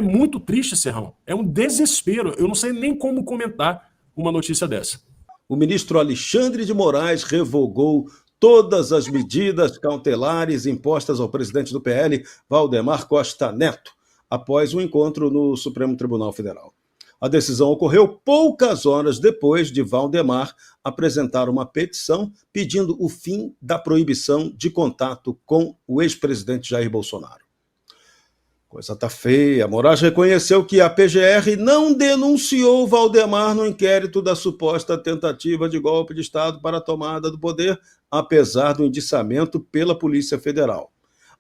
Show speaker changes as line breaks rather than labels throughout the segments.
É muito triste, Serrão. É um desespero. Eu não sei nem como comentar uma notícia dessa.
O ministro Alexandre de Moraes revogou todas as medidas cautelares impostas ao presidente do PL, Valdemar Costa Neto, após o encontro no Supremo Tribunal Federal. A decisão ocorreu poucas horas depois de Valdemar apresentar uma petição pedindo o fim da proibição de contato com o ex-presidente Jair Bolsonaro. Coisa tá feia. Moraes reconheceu que a PGR não denunciou Valdemar no inquérito da suposta tentativa de golpe de Estado para a tomada do poder, apesar do indiciamento pela Polícia Federal.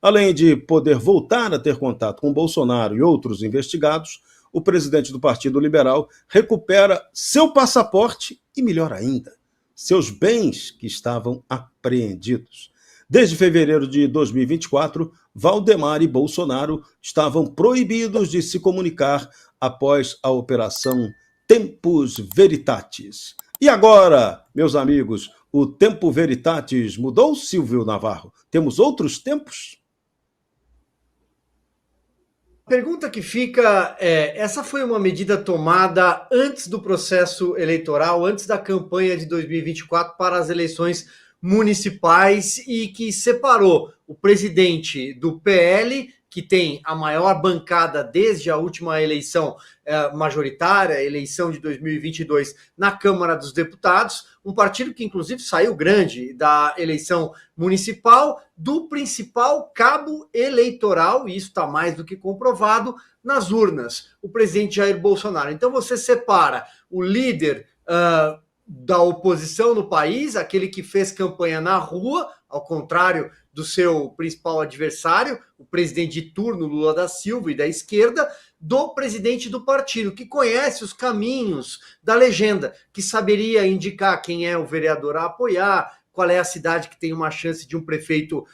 Além de poder voltar a ter contato com Bolsonaro e outros investigados, o presidente do Partido Liberal recupera seu passaporte e, melhor ainda, seus bens que estavam apreendidos. Desde fevereiro de 2024, Valdemar e Bolsonaro estavam proibidos de se comunicar após a Operação Tempus Veritatis. E agora, meus amigos, o Tempo Veritatis mudou, Silvio Navarro? Temos outros tempos?
A pergunta que fica é, essa foi uma medida tomada antes do processo eleitoral, antes da campanha de 2024 para as eleições municipais e que separou o presidente do PL, que tem a maior bancada desde a última eleição majoritária, eleição de 2022, na Câmara dos Deputados, um partido que inclusive saiu grande da eleição municipal, do principal cabo eleitoral, e isso está mais do que comprovado, nas urnas, o presidente Jair Bolsonaro. Então você separa o líder da oposição no país, aquele que fez campanha na rua, ao contrário do seu principal adversário, o presidente de turno, Lula da Silva, e da esquerda, do presidente do partido, que conhece os caminhos da legenda, que saberia indicar quem é o vereador a apoiar, qual é a cidade que tem uma chance de um prefeito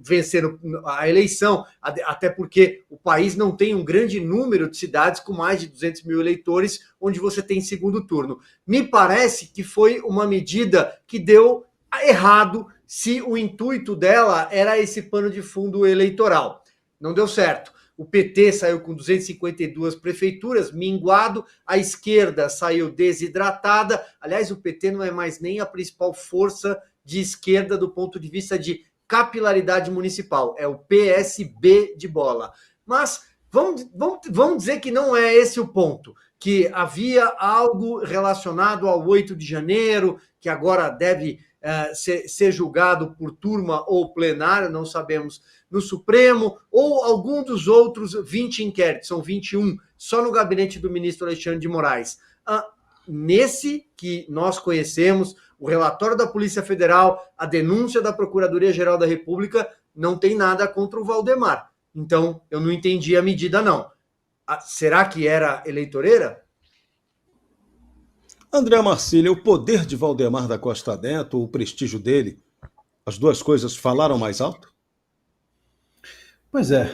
vencer a eleição, até porque o país não tem um grande número de cidades com mais de 200 mil eleitores, onde você tem segundo turno. Me parece que foi uma medida que deu errado se o intuito dela era esse pano de fundo eleitoral. Não deu certo. O PT saiu com 252 prefeituras, minguado, a esquerda saiu desidratada. Aliás, o PT não é mais nem a principal força de esquerda do ponto de vista de capilaridade municipal, é o PSB de bola. Mas vamos dizer que não é esse o ponto, que havia algo relacionado ao 8 de janeiro, que agora deve ser julgado por turma ou plenário, não sabemos, no Supremo, ou algum dos outros 20 inquéritos, são 21, só no gabinete do ministro Alexandre de Moraes. Nesse que nós conhecemos, o relatório da Polícia Federal, a denúncia da Procuradoria-Geral da República, não tem nada contra o Valdemar. Então, eu não entendi a medida, não. Será que era eleitoreira?
André Marcília, o poder de Valdemar da Costa Neto, o prestígio dele, as duas coisas falaram mais alto?
Pois é,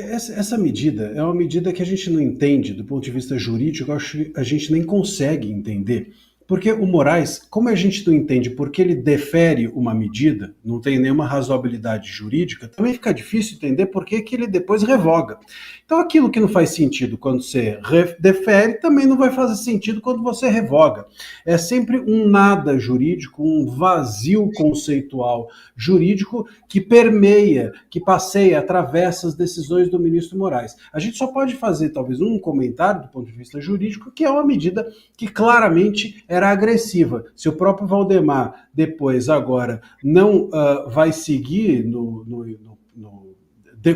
essa medida é uma medida que a gente não entende do ponto de vista jurídico, eu acho que a gente nem consegue entender. Porque o Moraes, como a gente não entende porque ele defere uma medida, não tem nenhuma razoabilidade jurídica, também fica difícil entender por que ele depois revoga. Então aquilo que não faz sentido quando você defere, também não vai fazer sentido quando você revoga. É sempre um nada jurídico, um vazio conceitual jurídico que permeia, que passeia, atravessa as decisões do ministro Moraes. A gente só pode fazer talvez um comentário do ponto de vista jurídico, que é uma medida que claramente era agressiva. Se o próprio Valdemar depois, agora, não vai seguir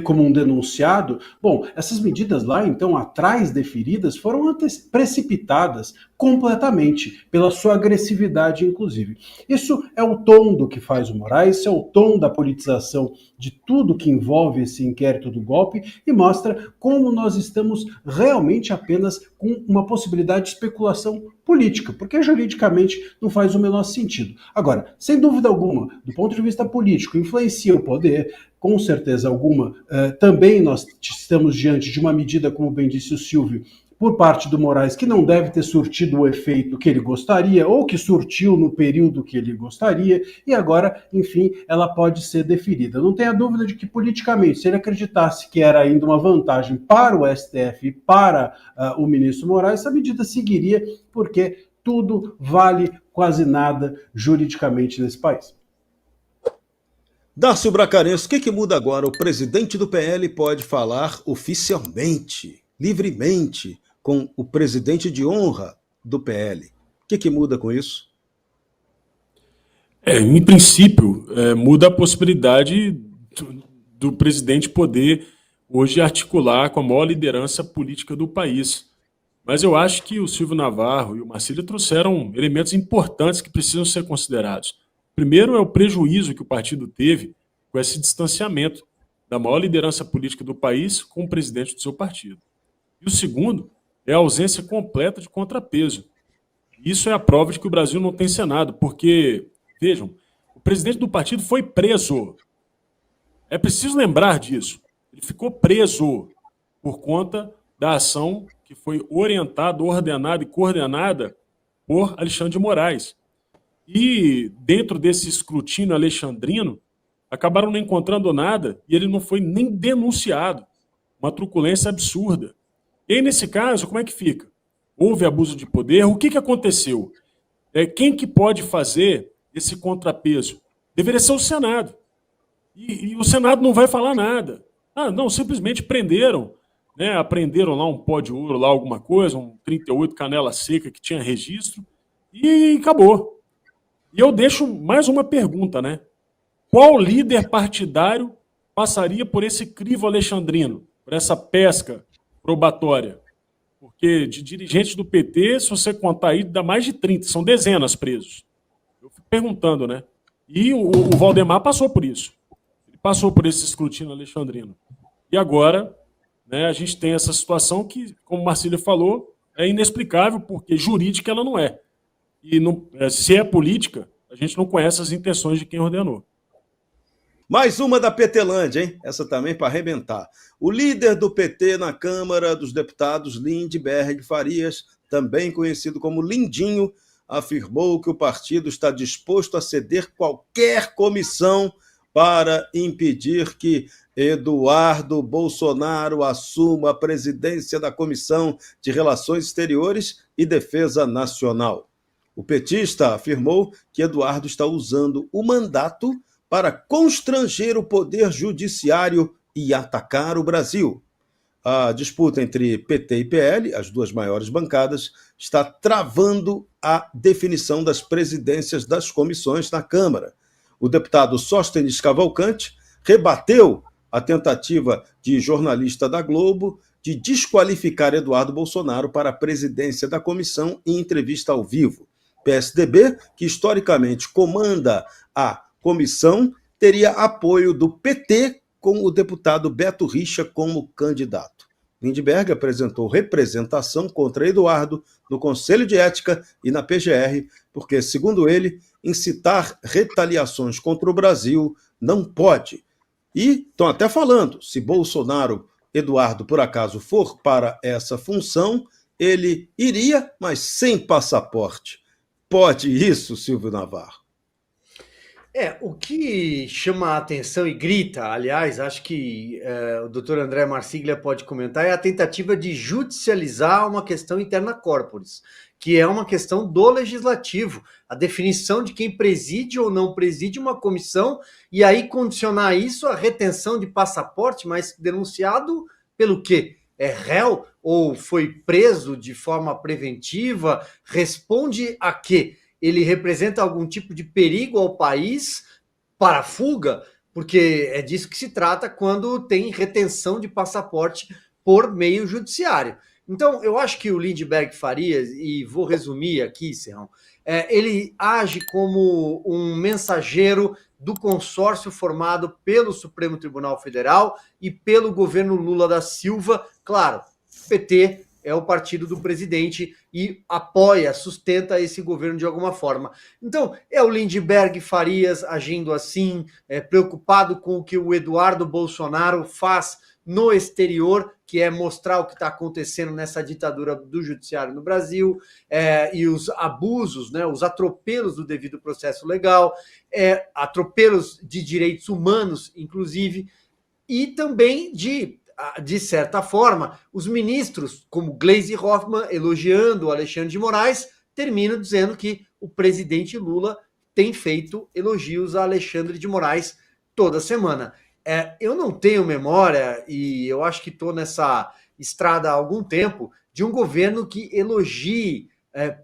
como um denunciado, bom, essas medidas lá, então, atrás deferidas, foram precipitadas completamente, pela sua agressividade, inclusive. Isso é o tom do que faz o Moraes, isso é o tom da politização de tudo que envolve esse inquérito do golpe e mostra como nós estamos realmente apenas com uma possibilidade de especulação política, porque juridicamente não faz o menor sentido. Agora, sem dúvida alguma, do ponto de vista político, influencia o poder, com certeza alguma, também nós estamos diante de uma medida, como bem disse o Silvio, por parte do Moraes, que não deve ter surtido o efeito que ele gostaria, ou que surtiu no período que ele gostaria, e agora, enfim, ela pode ser deferida. Não tenha dúvida de que, politicamente, se ele acreditasse que era ainda uma vantagem para o STF e para o ministro Moraes, essa medida seguiria, porque tudo vale quase nada juridicamente nesse país.
Darcio Bracarense, o que muda agora? O presidente do PL pode falar oficialmente, livremente, com o presidente de honra do PL. O que muda com isso?
Em princípio, muda a possibilidade do presidente poder hoje articular com a maior liderança política do país. Mas eu acho que o Silvio Navarro e o Marcílio trouxeram elementos importantes que precisam ser considerados. Primeiro é o prejuízo que o partido teve com esse distanciamento da maior liderança política do país com o presidente do seu partido. E o segundo é a ausência completa de contrapeso. Isso é a prova de que o Brasil não tem Senado, porque, vejam, o presidente do partido foi preso. É preciso lembrar disso. Ele ficou preso por conta da ação que foi orientada, ordenada e coordenada por Alexandre de Moraes. E dentro desse escrutínio alexandrino, acabaram não encontrando nada e ele não foi nem denunciado. Uma truculência absurda. E aí, nesse caso, como é que fica? Houve abuso de poder? O que aconteceu? Quem que pode fazer esse contrapeso? Deveria ser o Senado. E o Senado não vai falar nada. Não, simplesmente prenderam. Apreenderam lá um pó de ouro, lá alguma coisa, um 38 canela seca que tinha registro, e acabou. E eu deixo mais uma pergunta, Qual líder partidário passaria por esse crivo alexandrino, por essa pesca probatória? Porque de dirigentes do PT, se você contar aí, dá mais de 30, são dezenas presos. Eu fico perguntando, E o Valdemar passou por isso. Ele passou por esse escrutínio alexandrino. E agora, a gente tem essa situação que, como o Marcílio falou, é inexplicável, porque jurídica ela não é. E não, se é política, a gente não conhece as intenções de quem ordenou.
Mais uma da Petelândia, hein? Essa também para arrebentar. O líder do PT na Câmara dos Deputados, Lindbergh Farias, também conhecido como Lindinho, afirmou que o partido está disposto a ceder qualquer comissão para impedir que Eduardo Bolsonaro assuma a presidência da Comissão de Relações Exteriores e Defesa Nacional. O petista afirmou que Eduardo está usando o mandato para constranger o poder judiciário e atacar o Brasil. A disputa entre PT e PL, as duas maiores bancadas, está travando a definição das presidências das comissões na Câmara. O deputado Sóstenes Cavalcante rebateu a tentativa de jornalista da Globo de desqualificar Eduardo Bolsonaro para a presidência da comissão em entrevista ao vivo. PSDB, que historicamente comanda a comissão, teria apoio do PT com o deputado Beto Richa como candidato. Lindbergh apresentou representação contra Eduardo no Conselho de Ética e na PGR, porque, segundo ele, incitar retaliações contra o Brasil não pode. E estão até falando, se Eduardo, por acaso, for para essa função, ele iria, mas sem passaporte. Pode isso, Silvio Navarro?
O que chama a atenção e grita, aliás, acho que o doutor André Marsiglia pode comentar, é a tentativa de judicializar uma questão interna corporis, que é uma questão do legislativo, a definição de quem preside ou não preside uma comissão, e aí condicionar isso à retenção de passaporte, mas denunciado pelo quê? É réu ou foi preso de forma preventiva? Responde a quê? Ele representa algum tipo de perigo ao país para fuga? Porque é disso que se trata quando tem retenção de passaporte por meio judiciário. Então, eu acho que o Lindbergh Farias, e vou resumir aqui, Serrão, ele age como um mensageiro do consórcio formado pelo Supremo Tribunal Federal e pelo governo Lula da Silva. Claro, PT é o partido do presidente e apoia, sustenta esse governo de alguma forma. Então, é o Lindbergh Farias agindo assim, preocupado com o que o Eduardo Bolsonaro faz no exterior, que é mostrar o que está acontecendo nessa ditadura do judiciário no Brasil, e os abusos, né, os atropelos do devido processo legal, atropelos de direitos humanos, inclusive, e também de certa forma, os ministros, como Gleisi Hoffmann, elogiando o Alexandre de Moraes, terminam dizendo que o presidente Lula tem feito elogios a Alexandre de Moraes toda semana. Eu não tenho memória, e eu acho que estou nessa estrada há algum tempo, de um governo que elogie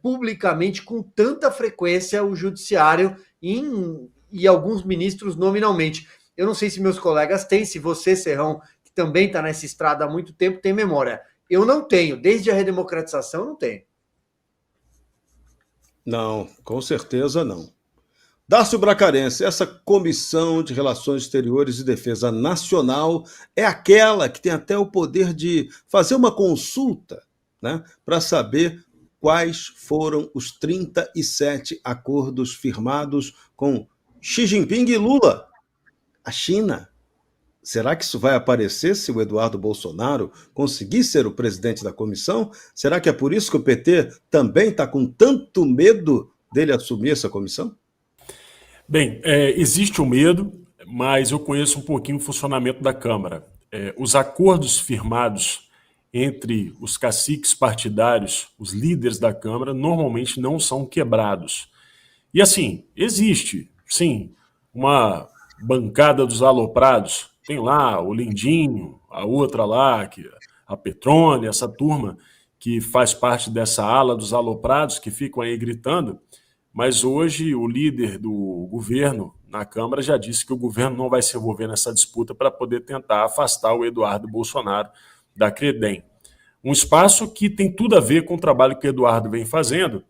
publicamente com tanta frequência o judiciário e alguns ministros nominalmente. Eu não sei se meus colegas têm, se você, Serrão, que também está nessa estrada há muito tempo, tem memória. Eu não tenho, desde a redemocratização eu não tenho.
Não, com certeza não. Dácio Bracarense, essa Comissão de Relações Exteriores e Defesa Nacional é aquela que tem até o poder de fazer uma consulta, né, para saber quais foram os 37 acordos firmados com Xi Jinping e Lula, a China. Será que isso vai aparecer se o Eduardo Bolsonaro conseguir ser o presidente da comissão? Será que é por isso que o PT também está com tanto medo dele assumir essa comissão?
Bem, existe o medo, mas eu conheço um pouquinho o funcionamento da Câmara. Os acordos firmados entre os caciques partidários, os líderes da Câmara, normalmente não são quebrados. E assim, existe, sim, uma bancada dos aloprados. Tem lá o Lindinho, a outra lá, a Petrone, essa turma que faz parte dessa ala dos aloprados que ficam aí gritando. Mas hoje o líder do governo na Câmara já disse que o governo não vai se envolver nessa disputa para poder tentar afastar o Eduardo Bolsonaro da Credem. Um espaço que tem tudo a ver com o trabalho que o Eduardo vem fazendo,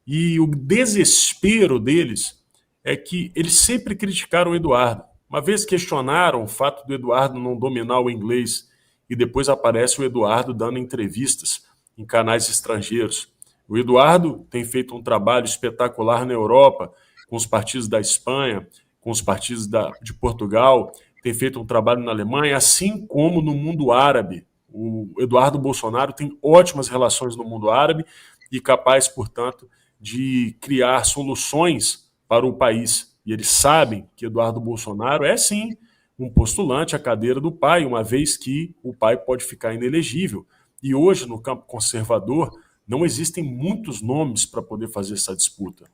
e o desespero deles é que eles sempre criticaram o Eduardo. Uma vez questionaram o fato do Eduardo não dominar o inglês, e depois aparece o Eduardo dando entrevistas em canais estrangeiros. O Eduardo tem feito um trabalho espetacular na Europa, com os partidos da Espanha, com os partidos de Portugal, tem feito um trabalho na Alemanha, assim como no mundo árabe. O Eduardo Bolsonaro tem ótimas relações no mundo árabe e capaz, portanto, de criar soluções para o país. E eles sabem que Eduardo Bolsonaro é, sim, um postulante à cadeira do pai, uma vez que o pai pode ficar inelegível. E hoje, no campo conservador, não existem muitos nomes para poder fazer essa disputa.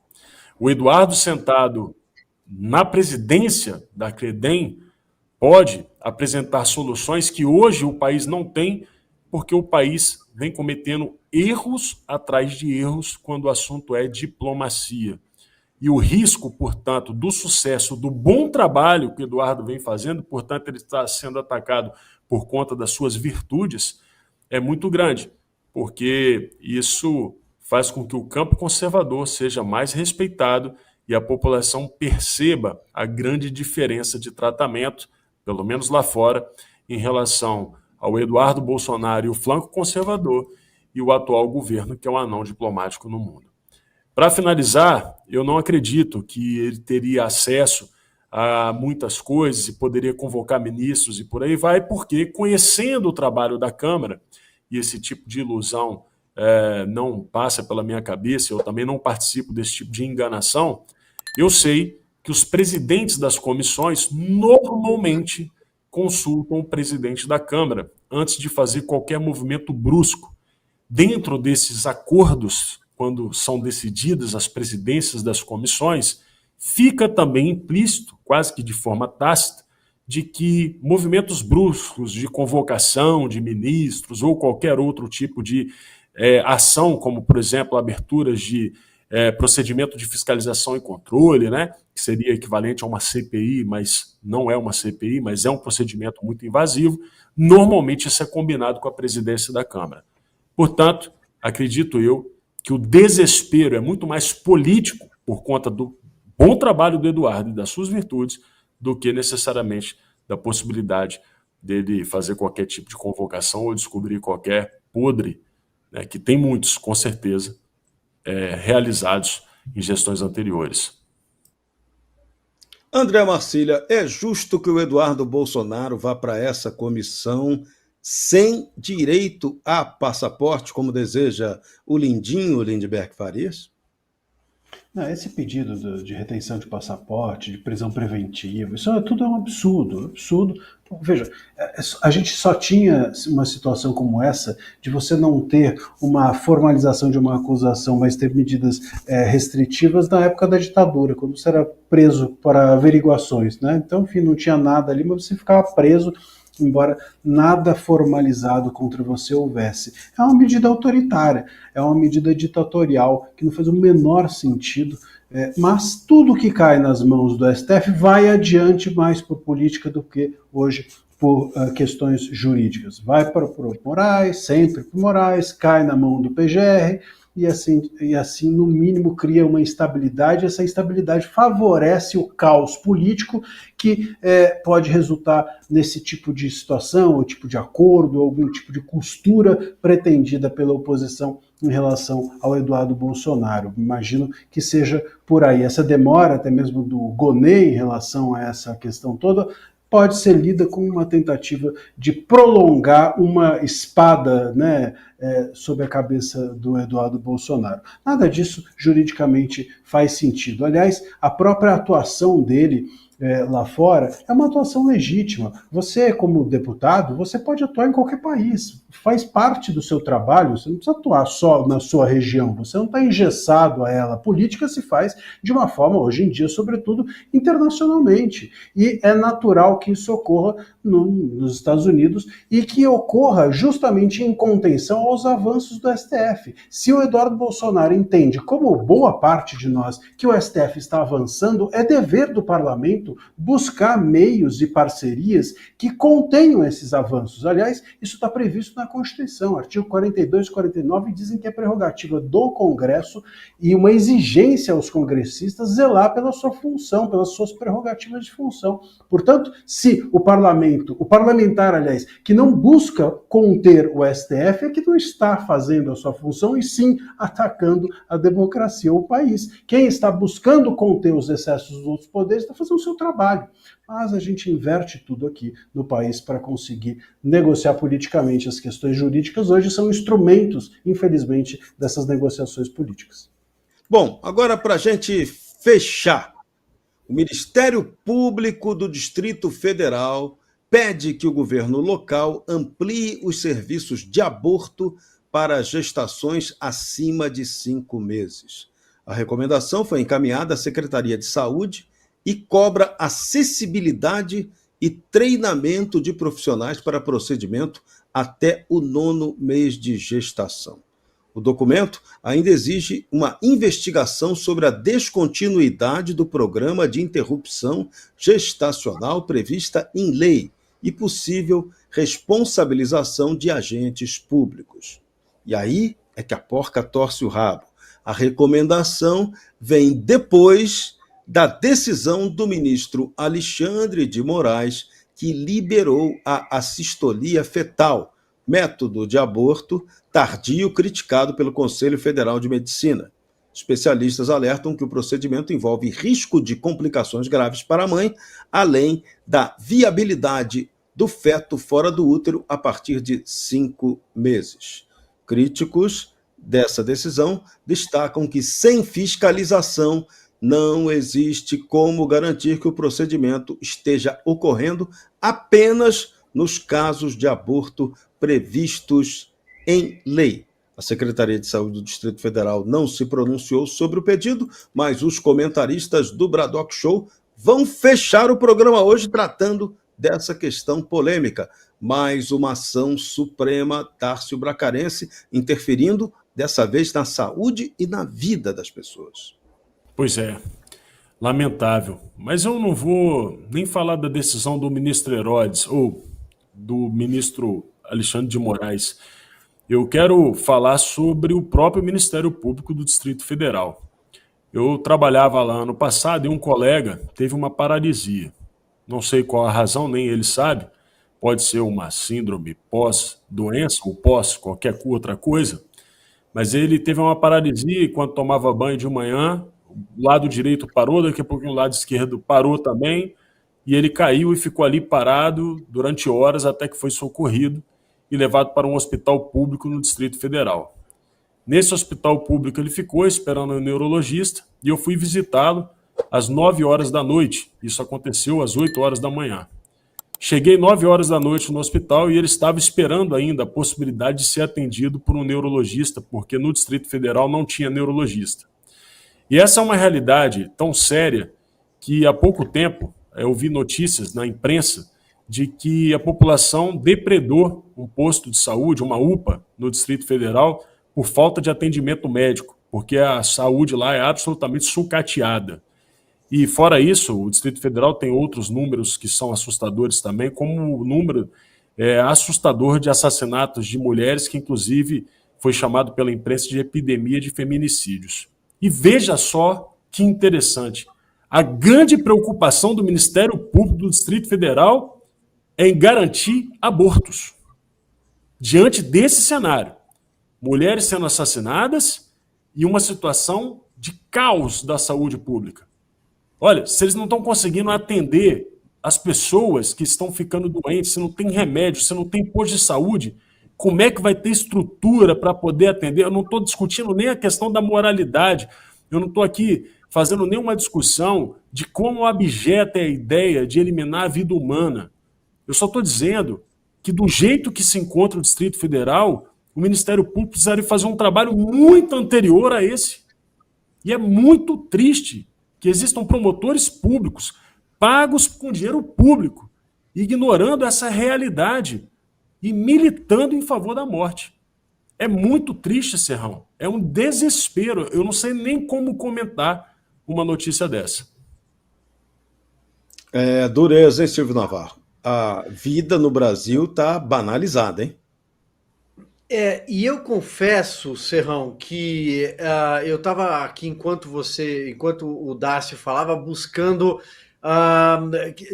O Eduardo, sentado na presidência da Credem, pode apresentar soluções que hoje o país não tem, porque o país vem cometendo erros atrás de erros quando o assunto é diplomacia. E o risco, portanto, do sucesso, do bom trabalho que o Eduardo vem fazendo, portanto, ele está sendo atacado por conta das suas virtudes, é muito grande, porque isso faz com que o campo conservador seja mais respeitado e a população perceba a grande diferença de tratamento, pelo menos lá fora, em relação ao Eduardo Bolsonaro e o flanco conservador e o atual governo, que é um anão diplomático no mundo. Para finalizar, eu não acredito que ele teria acesso a muitas coisas e poderia convocar ministros e por aí vai, porque conhecendo o trabalho da Câmara, e esse tipo de ilusão não passa pela minha cabeça, eu também não participo desse tipo de enganação, eu sei que os presidentes das comissões normalmente consultam o presidente da Câmara antes de fazer qualquer movimento brusco. Dentro desses acordos, quando são decididas as presidências das comissões, fica também implícito, quase que de forma tácita, de que movimentos bruscos de convocação de ministros ou qualquer outro tipo de ação, como, por exemplo, aberturas de procedimento de fiscalização e controle, né, que seria equivalente a uma CPI, mas não é uma CPI, mas é um procedimento muito invasivo, normalmente isso é combinado com a presidência da Câmara. Portanto, acredito eu que o desespero é muito mais político por conta do bom trabalho do Eduardo e das suas virtudes do que necessariamente da possibilidade dele fazer qualquer tipo de convocação ou descobrir qualquer podre, né, que tem muitos, com certeza, realizados em gestões anteriores.
André Marcília, é justo que o Eduardo Bolsonaro vá para essa comissão sem direito a passaporte, como deseja o Lindinho Lindbergh Farias?
Não, esse pedido de retenção de passaporte, de prisão preventiva, isso tudo é um absurdo, absurdo. Veja, a gente só tinha uma situação como essa de você não ter uma formalização de uma acusação, mas ter medidas restritivas na época da ditadura, quando você era preso para averiguações, né? Então, enfim, não tinha nada ali, mas você ficava preso, embora nada formalizado contra você houvesse. É uma medida autoritária, é uma medida ditatorial que não faz o menor sentido, mas tudo que cai nas mãos do STF vai adiante mais por política do que hoje por questões jurídicas. Vai para o Moraes, sempre para o Moraes, cai na mão do PGR, e assim, no mínimo, cria uma instabilidade. Essa instabilidade favorece o caos político que pode resultar nesse tipo de situação, ou tipo de acordo, algum tipo de costura pretendida pela oposição em relação ao Eduardo Bolsonaro. Imagino que seja por aí. Essa demora, até mesmo do Gonê, em relação a essa questão toda, pode ser lida como uma tentativa de prolongar uma espada, né, sobre a cabeça do Eduardo Bolsonaro. Nada disso juridicamente faz sentido. Aliás, a própria atuação dele lá fora é uma atuação legítima. Você, como deputado, você pode atuar em qualquer país. Faz parte do seu trabalho, você não precisa atuar só na sua região, você não está engessado a ela. A política se faz de uma forma, hoje em dia, sobretudo, internacionalmente. E é natural que isso ocorra nos Estados Unidos e que ocorra justamente em contenção aos avanços do STF. Se o Eduardo Bolsonaro entende, como boa parte de nós, que o STF está avançando, é dever do parlamento buscar meios e parcerias que contenham esses avanços. Aliás, isso está previsto na Constituição. Artigo 42 e 49 dizem que é prerrogativa do Congresso e uma exigência aos congressistas zelar pela sua função, pelas suas prerrogativas de função. Portanto, se o parlamentar, aliás, que não busca conter o STF, é que não está fazendo a sua função e sim atacando a democracia ou o país. Quem está buscando conter os excessos dos outros poderes está fazendo o seu trabalho. Mas a gente inverte tudo aqui no país para conseguir negociar politicamente. As questões jurídicas hoje são instrumentos, infelizmente, dessas negociações políticas.
Bom, agora para a gente fechar, o Ministério Público do Distrito Federal pede que o governo local amplie os serviços de aborto para gestações acima de 5 meses. A recomendação foi encaminhada à Secretaria de Saúde e cobra acessibilidade e treinamento de profissionais para procedimento até o 9º mês de gestação. O documento ainda exige uma investigação sobre a descontinuidade do programa de interrupção gestacional prevista em lei e possível responsabilização de agentes públicos. E aí é que a porca torce o rabo. A recomendação vem depois da decisão do ministro Alexandre de Moraes, que liberou a assistolia fetal, método de aborto tardio criticado pelo Conselho Federal de Medicina. Especialistas alertam que o procedimento envolve risco de complicações graves para a mãe, além da viabilidade do feto fora do útero a partir de 5 meses. Críticos dessa decisão destacam que, sem fiscalização, não existe como garantir que o procedimento esteja ocorrendo apenas nos casos de aborto previstos em lei. A Secretaria de Saúde do Distrito Federal não se pronunciou sobre o pedido, mas os comentaristas do Bradock Show vão fechar o programa hoje tratando dessa questão polêmica. Mais uma ação suprema tárcio-bracarense interferindo, dessa vez, na saúde e na vida das pessoas.
Pois é, lamentável. Mas eu não vou nem falar da decisão do ministro Herodes ou do ministro Alexandre de Moraes. Eu quero falar sobre o próprio Ministério Público do Distrito Federal. Eu trabalhava lá ano passado e um colega teve uma paralisia. Não sei qual a razão, nem ele sabe. Pode ser uma síndrome pós-doença ou pós qualquer outra coisa. Mas ele teve uma paralisia e quando tomava banho de manhã, o lado direito parou, daqui a pouquinho o lado esquerdo parou também, e ele caiu e ficou ali parado durante horas até que foi socorrido e levado para um hospital público no Distrito Federal. Nesse hospital público ele ficou esperando o neurologista e eu fui visitá-lo às 9 horas da noite. Isso aconteceu às 8 horas da manhã. Cheguei 9 horas da noite no hospital e ele estava esperando ainda a possibilidade de ser atendido por um neurologista, porque no Distrito Federal não tinha neurologista. E essa é uma realidade tão séria que há pouco tempo eu vi notícias na imprensa de que a população depredou um posto de saúde, uma UPA, no Distrito Federal, por falta de atendimento médico, porque a saúde lá é absolutamente sucateada. E fora isso, o Distrito Federal tem outros números que são assustadores também, como o número assustador de assassinatos de mulheres, que inclusive foi chamado pela imprensa de epidemia de feminicídios. E veja só que interessante, a grande preocupação do Ministério Público do Distrito Federal é em garantir abortos. Diante desse cenário, mulheres sendo assassinadas e uma situação de caos da saúde pública. Olha, se eles não estão conseguindo atender as pessoas que estão ficando doentes, se não tem remédio, se não tem posto de saúde, como é que vai ter estrutura para poder atender? Eu não estou discutindo nem a questão da moralidade, eu não estou aqui fazendo nenhuma discussão de como abjeta é a ideia de eliminar a vida humana. Eu só estou dizendo que do jeito que se encontra o Distrito Federal, o Ministério Público precisaria fazer um trabalho muito anterior a esse. E é muito triste que existam promotores públicos pagos com dinheiro público, ignorando essa realidade e militando em favor da morte. É muito triste, Serrão. É um desespero. Eu não sei nem como comentar uma notícia dessa.
É dureza, hein, Silvio Navarro? A vida no Brasil está banalizada, hein?
E eu confesso, Serrão, que eu estava aqui enquanto o Dácio falava, buscando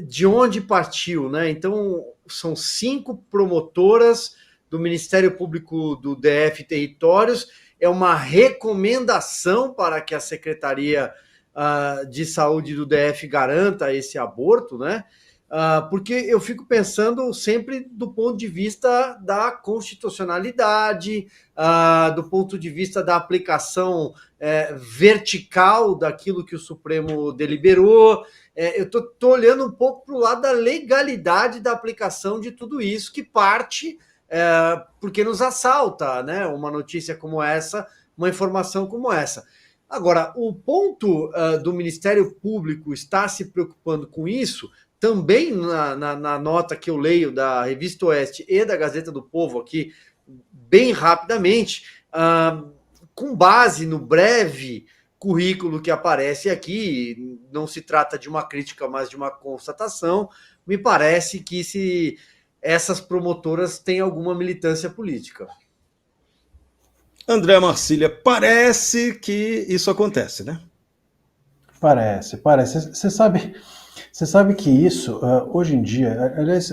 de onde partiu, né? Então, são 5 promotoras do Ministério Público do DF Territórios, é uma recomendação para que a Secretaria de Saúde do DF garanta esse aborto, né? Porque eu fico pensando sempre do ponto de vista da constitucionalidade, do ponto de vista da aplicação vertical daquilo que o Supremo deliberou. Eu estou olhando um pouco para o lado da legalidade da aplicação de tudo isso, que parte porque nos assalta, né? Uma notícia como essa, uma informação como essa. Agora, o ponto do Ministério Público estar se preocupando com isso, também na nota que eu leio da Revista Oeste e da Gazeta do Povo aqui, bem rapidamente, com base no breve currículo que aparece aqui, não se trata de uma crítica, mas de uma constatação, me parece que essas promotoras têm alguma militância política.
André Marcília, parece que isso acontece, né?
Parece. Você sabe que isso, hoje em dia, aliás,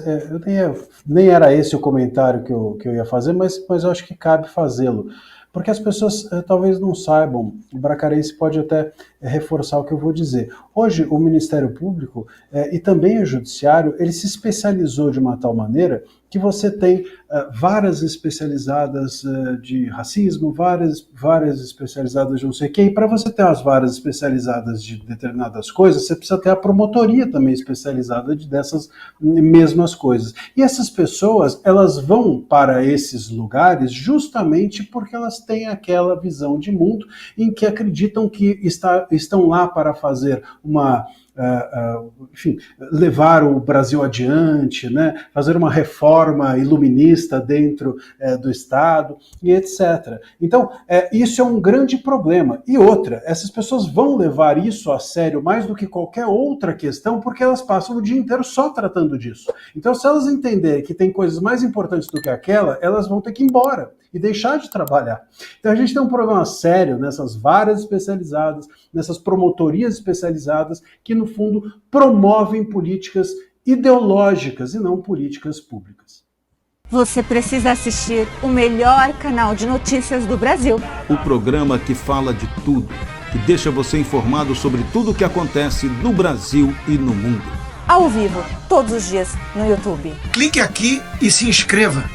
nem era esse o comentário que eu ia fazer, mas eu acho que cabe fazê-lo. Porque as pessoas talvez não saibam, o bracarense pode até reforçar o que eu vou dizer. Hoje, o Ministério Público e também o Judiciário, ele se especializou de uma tal maneira que você tem várias especializadas de racismo, várias especializadas de não sei o quê, e para você ter as várias especializadas de determinadas coisas, você precisa ter a promotoria também especializada dessas mesmas coisas. E essas pessoas, elas vão para esses lugares justamente porque elas têm aquela visão de mundo em que acreditam que estão lá para fazer enfim, levar o Brasil adiante, né? Fazer uma reforma iluminista dentro do Estado e etc. Então, isso é um grande problema. E outra, essas pessoas vão levar isso a sério mais do que qualquer outra questão, porque elas passam o dia inteiro só tratando disso. Então, se elas entenderem que tem coisas mais importantes do que aquela, elas vão ter que ir embora e deixar de trabalhar. Então a gente tem um problema sério nessas varas especializadas, nessas promotorias especializadas, que no fundo promovem políticas ideológicas e não políticas públicas.
Você precisa assistir o melhor canal de notícias do Brasil.
O programa que fala de tudo que deixa você informado sobre tudo o que acontece no Brasil e no mundo.
Ao vivo, todos os dias, no YouTube.
Clique aqui e se inscreva.